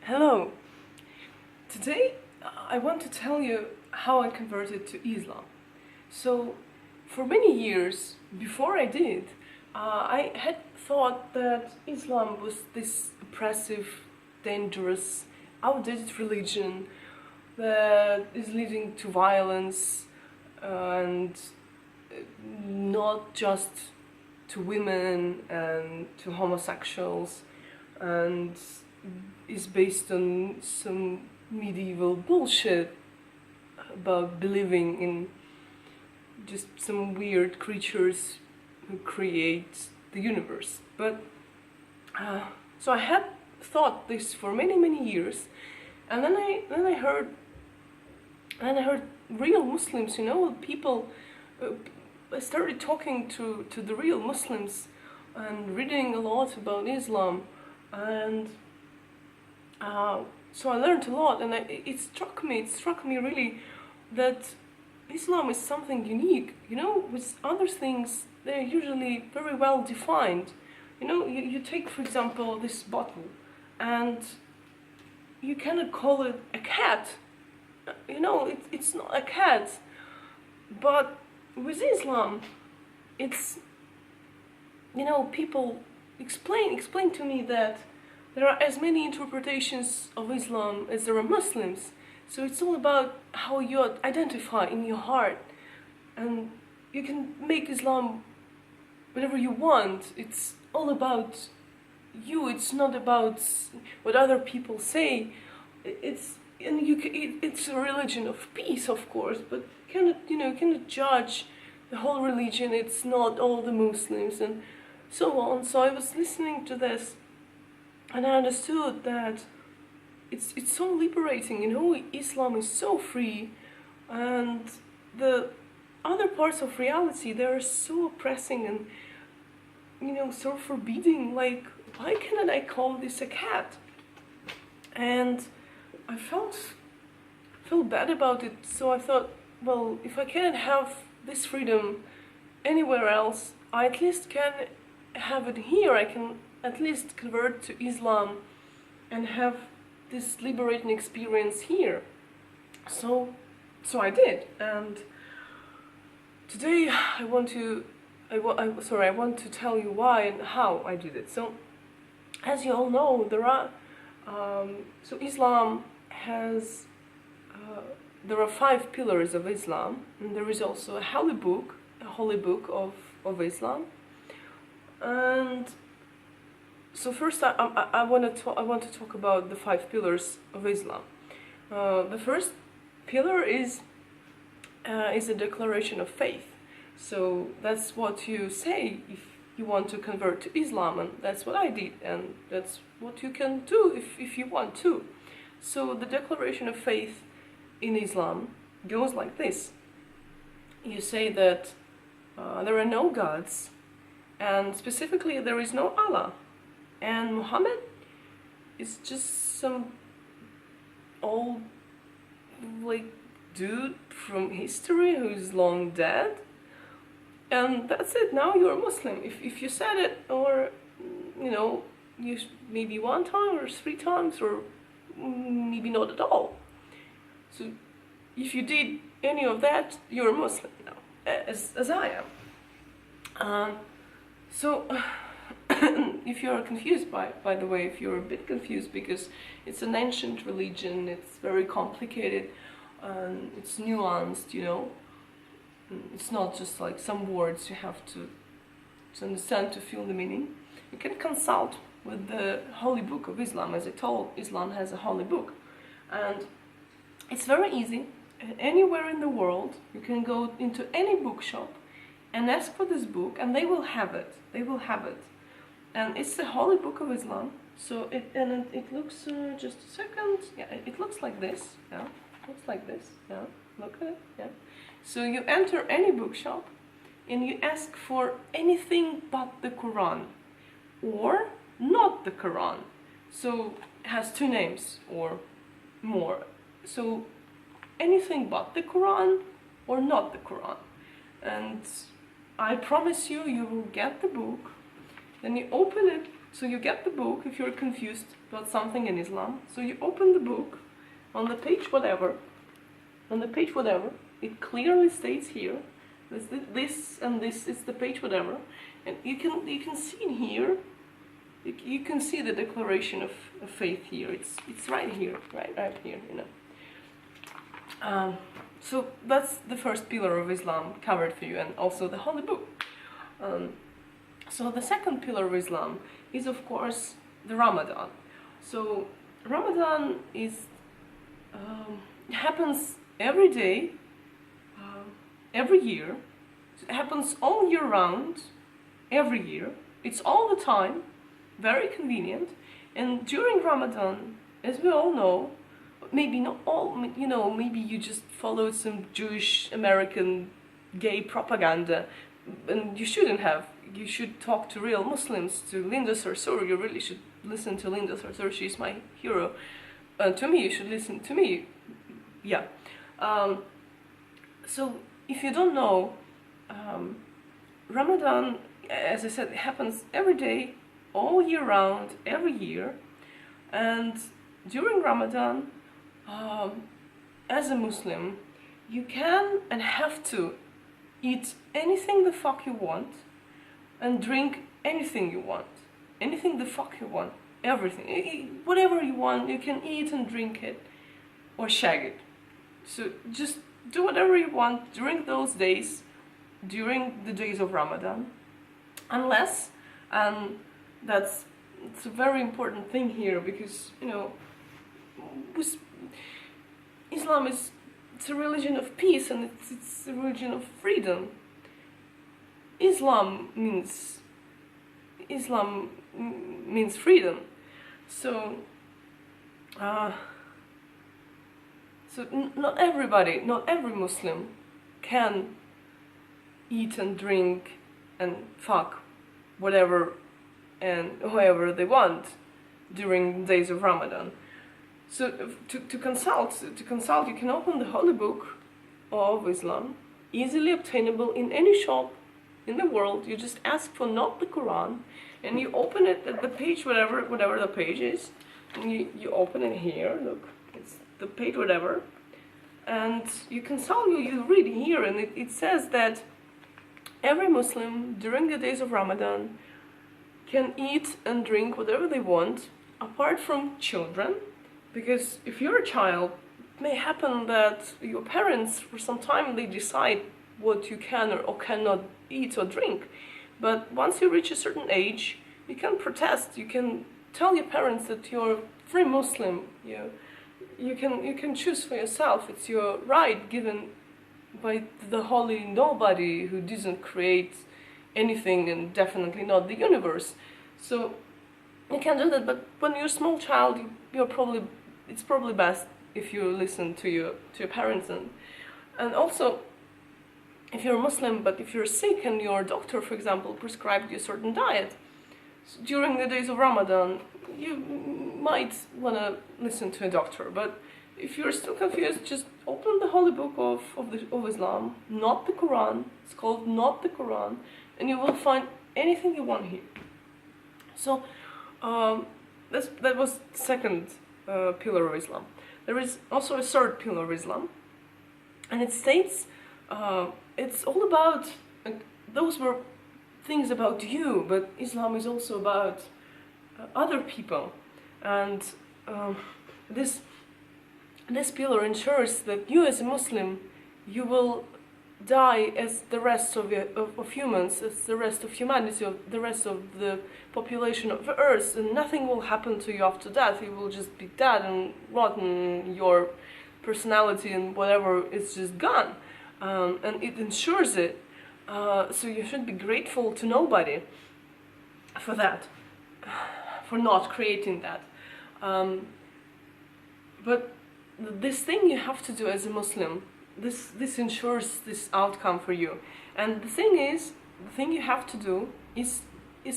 Hello! Today I want to tell you how I converted to Islam. So, for many years before I did, I had thought that Islam was this oppressive, dangerous, outdated religion that is leading to violence and not just to women and to homosexuals, and is based on some medieval bullshit about believing in just some weird creatures who create the universe. But so I had thought this for many years, and then I heard real Muslims, people. I started talking to the real Muslims and reading a lot about Islam, and so I learned a lot, and it struck me really that Islam is something unique. With other things, they're usually very well defined. You take, for example, this bottle, and you cannot call it a cat. It's not a cat. But with Islam, it's, people explain to me that there are as many interpretations of Islam as there are Muslims. So it's all about how you identify in your heart. And you can make Islam whatever you want. It's all about you. It's not about what other people say. It's a religion of peace, of course, but cannot judge the whole religion. It's not all the Muslims and so on. So I was listening to this, and I understood that it's so liberating. Islam is so free, and the other parts of reality, they're so oppressing and so forbidding. Like, why cannot I call this a cat? And I felt bad about it. So I thought, well, if I can't have this freedom anywhere else, I at least can have it here. I can at least convert to Islam and have this liberating experience here. So I did, and today I want to tell you why and how I did it. So, as you all know, Islam has there are 5 pillars of Islam, and there is also a holy book of Islam. And so first, I want to talk about the 5 pillars of Islam. The first pillar is a declaration of faith. So that's what you say if you want to convert to Islam, and that's what I did, and that's what you can do if you want to. So the declaration of faith in Islam goes like this. You say that there are no gods, and specifically there is no Allah, and Muhammad is just some old dude from history who's long dead, and that's it. Now you're a Muslim if you said it, or you maybe 1 time or 3 times, or maybe not at all. So if you did any of that, you're a Muslim now, as I am. So if you're confused, by the way, if you're a bit confused, because it's an ancient religion, it's very complicated, and it's nuanced, it's not just like some words you have to understand to feel the meaning. You can consult with the Holy Book of Islam. As I told, Islam has a holy book, and it's very easy. Anywhere in the world, you can go into any bookshop and ask for this book, and they will have it. And it's the Holy Book of Islam. So it looks, just a second. Yeah, it looks like this. Yeah, it looks like this. Yeah, look at it. Yeah. So you enter any bookshop, and you ask for anything but the Quran, or not the Quran. So it has 2 names or more. So anything but the Quran or not the Quran. And I promise you, you will get the book. Then you open it, So you get the book if you're confused about something in Islam. So you open the book on the page whatever. On the page whatever, it clearly states here, this and this is the page whatever, and you can see in here. You can see the declaration of faith here. It's right here, right here, you know. So that's the first pillar of Islam covered for you, and also the Holy Book. So the second pillar of Islam is, of course, the Ramadan. So Ramadan is happens every day, every year. It happens all year round, every year. It's all the time. Very convenient. And during Ramadan, as we all know, maybe not all, you know, maybe you just followed some Jewish American gay propaganda, and you shouldn't have. You should talk to real Muslims, to Linda Sarsour. You really should listen to Linda Sarsour. She's my hero. To me, you should listen to me. Yeah. So if you don't know, Ramadan, as I said, it happens every day, all year round, every year. And during Ramadan, as a Muslim, you can and have to eat anything the fuck you want and drink anything you want. Anything the fuck you want. Everything. Whatever you want, you can eat and drink it or shag it. So just do whatever you want during those days, during the days of Ramadan. Unless, and it's a very important thing here, because, you know, Islam it's a religion of peace, and it's a religion of freedom. Islam means freedom. So not every Muslim can eat and drink and fuck whatever and whoever they want during the days of Ramadan. So to consult, you can open the Holy Book of Islam, easily obtainable in any shop in the world. You just ask for not the Quran, and you open it at the page, whatever the page is, and you open it here. Look, it's the page whatever, and you consult. You read here, and it says that every Muslim during the days of Ramadan can eat and drink whatever they want, apart from children. Because if you're a child, it may happen that your parents, for some time, they decide what you can or cannot eat or drink. But once you reach a certain age, you can protest. You can tell your parents that you're free Muslim. You can choose for yourself. It's your right given by the holy nobody who doesn't create anything, and definitely not the universe. So you can do that. But when you're a small child, it's probably best if you listen to your parents, and also if you're a Muslim, but if you're sick and your doctor, for example, prescribed you a certain diet, so during the days of Ramadan, you might want to listen to a doctor. But if you're still confused, just open the Holy Book of Islam, not the Quran. It's called Not the Quran, and you will find anything you want here. So that was the second pillar of Islam. There is also a third pillar of Islam, and it states it's all about, those were things about you, but Islam is also about other people, and this pillar ensures that you as a Muslim, you will die as the rest of humans, as the rest of humanity, of the rest of the population of the earth, and nothing will happen to you after death. You will just be dead and rotten. Your personality and whatever is just gone, and it ensures it. So you should be grateful to nobody for that, for not creating that. But this thing you have to do as a Muslim, this ensures this outcome for you. And the thing you have to do is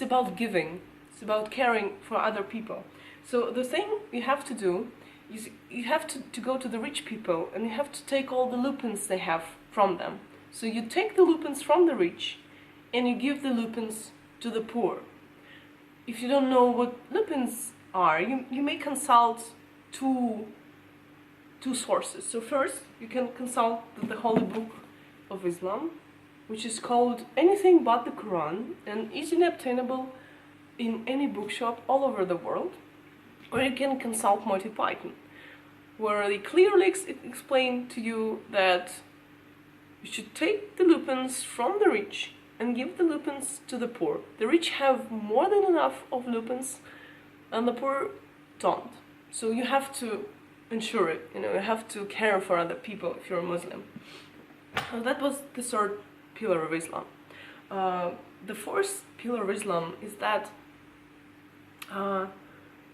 about giving. It's about caring for other people. So the thing you have to do is you have to go to the rich people, and you have to take all the lupins they have from them. So you take the lupins from the rich, and you give the lupins to the poor. if you don't know what lupins are, you may consult two sources. So first, you can consult the Holy Book of Islam, which is called Anything But the Quran, and easily obtainable in any bookshop all over the world. Or you can consult Monty Python, where they clearly explain to you that you should take the lupins from the rich and give the lupins to the poor. The rich have more than enough of lupins, and the poor don't. So you have to ensure it. You have to care for other people if you're a Muslim. So that was the third pillar of Islam. The fourth pillar of Islam is that,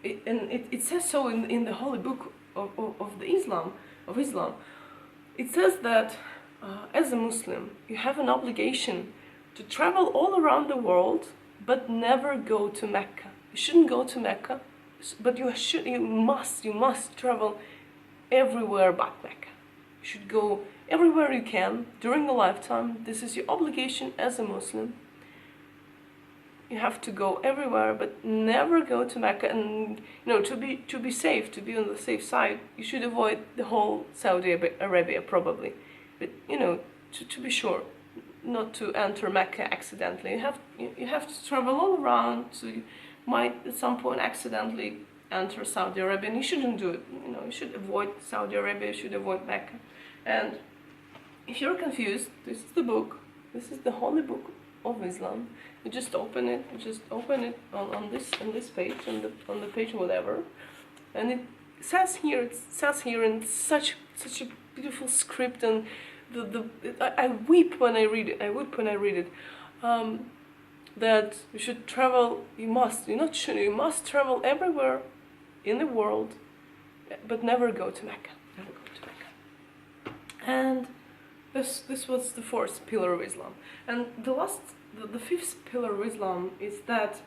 it says so in the Holy Book of Islam. It says that as a Muslim, you have an obligation to travel all around the world, but never go to Mecca. You shouldn't go to Mecca, but you must travel everywhere but Mecca. You should go everywhere you can during a lifetime. This is your obligation as a Muslim. You have to go everywhere, but never go to Mecca. And to be safe, to be on the safe side, you should avoid the whole Saudi Arabia probably. But to be sure, not to enter Mecca accidentally. You have to travel all around, so you might at some point accidentally enter Saudi Arabia, and you shouldn't do it. You should avoid Saudi Arabia. You should avoid Mecca. And if you're confused, this is the book. This is the Holy Book of Islam. You just open it. On this page, on the page whatever, and it says here. In such a beautiful script, and I weep when I read it. That you should travel. You must travel everywhere in the world, but never go to Mecca. And this was the fourth pillar of Islam. And the fifth pillar of Islam is that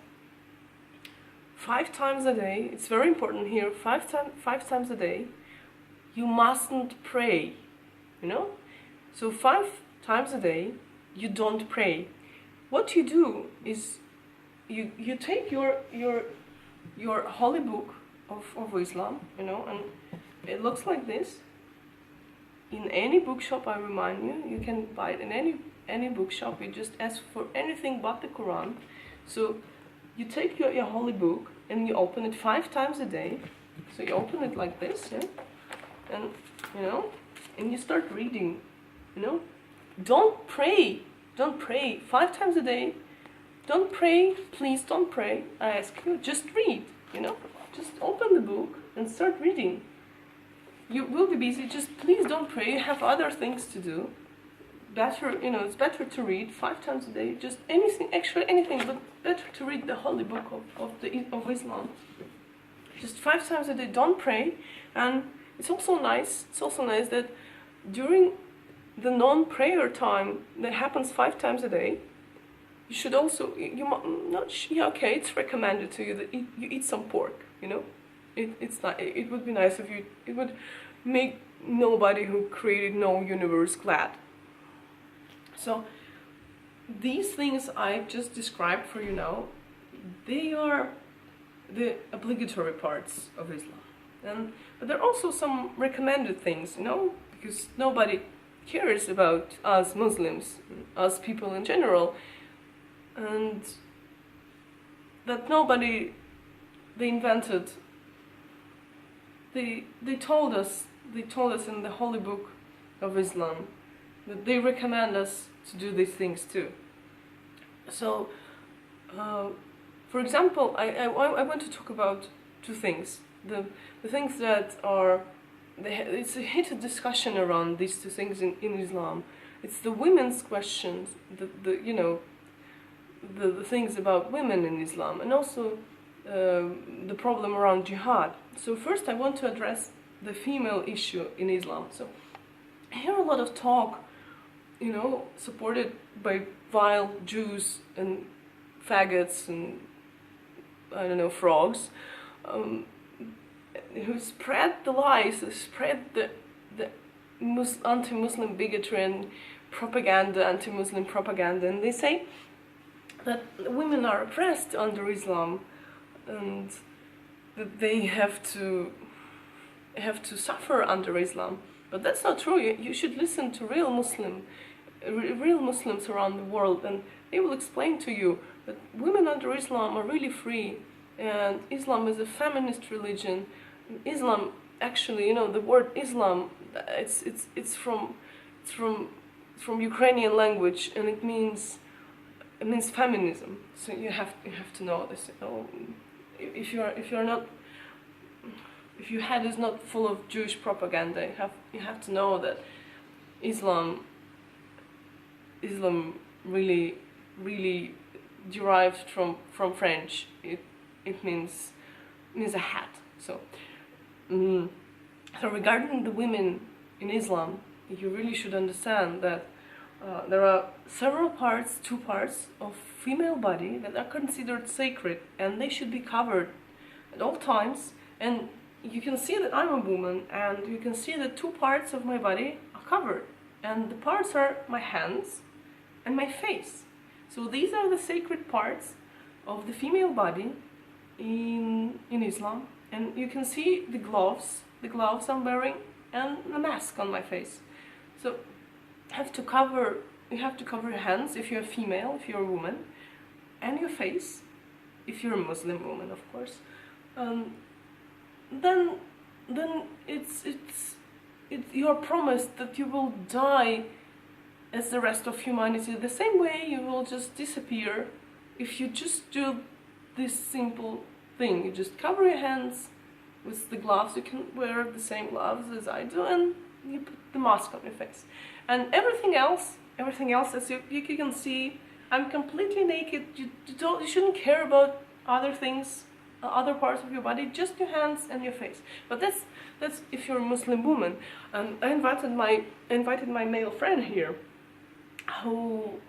5 times a day, it's very important here, 5 times a day, you mustn't pray, So 5 times a day, you don't pray. What you do is, you take your holy book of Islam, and it looks like this. In any bookshop, I remind you, you can buy it in any bookshop. You just ask for anything but the Quran. So you take your holy book and you open it 5 times a day. So you open it like this, and and you start reading. Don't pray 5 times a day. Don't pray, please don't pray. I ask you, just read. Just open the book and start reading. You will be busy, just please don't pray. You have other things to do. It's better to read 5 times a day, just anything, but better to read the Holy Book of Islam. Just 5 times a day, don't pray. And it's also nice that during the non-prayer time that happens 5 times a day, you should also, it's recommended to you that you eat some pork, It's not. It would be nice if it would make nobody who created no universe glad. So these things I've just described for you now, they are the obligatory parts of Islam, but there are also some recommended things, because nobody cares about us Muslims, us people in general, and that they invented. They told us in the Holy Book of Islam that they recommend us to do these things too. So, for example, I want to talk about 2 things. The things that are, it's a heated discussion around these 2 things in Islam. It's the women's questions, the things about women in Islam, and also the problem around jihad. So first I want to address the female issue in Islam. So I hear a lot of talk, supported by vile Jews and faggots and, frogs, who spread the lies, who spread the anti-Muslim bigotry and propaganda, anti-Muslim propaganda, and they say that women are oppressed under Islam, and that they have to suffer under Islam. But that's not true. You should listen to real Muslims around the world, and they will explain to you that women under Islam are really free, and Islam is a feminist religion. Islam, actually, the word Islam, it's from Ukrainian language, and it means feminism. So you have to know this. If your head is not full of Jewish propaganda, you have to know that Islam really derived from French. It means a hat. So regarding the women in Islam, you really should understand that there are two parts of female body that are considered sacred, and they should be covered at all times. And you can see that I'm a woman, and you can see that two parts of my body are covered, and the parts are my hands and my face. So these are the sacred parts of the female body in Islam. And you can see the gloves I'm wearing, and the mask on my face. So you have to cover your hands if you're a female, if you're a woman, and your face if you're a Muslim woman, of course. Then you are promised that you will die as the rest of humanity. The same way you will just disappear if you just do this simple thing. You just cover your hands with the gloves. You can wear the same gloves as I do, and you put the mask on your face. And everything else, as you can see, I'm completely naked. You shouldn't care about other things, other parts of your body, just your hands and your face. But that's if you're a Muslim woman. And I invited my male friend here, who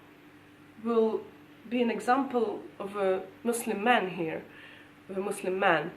will be an example of a Muslim man here, of a Muslim man.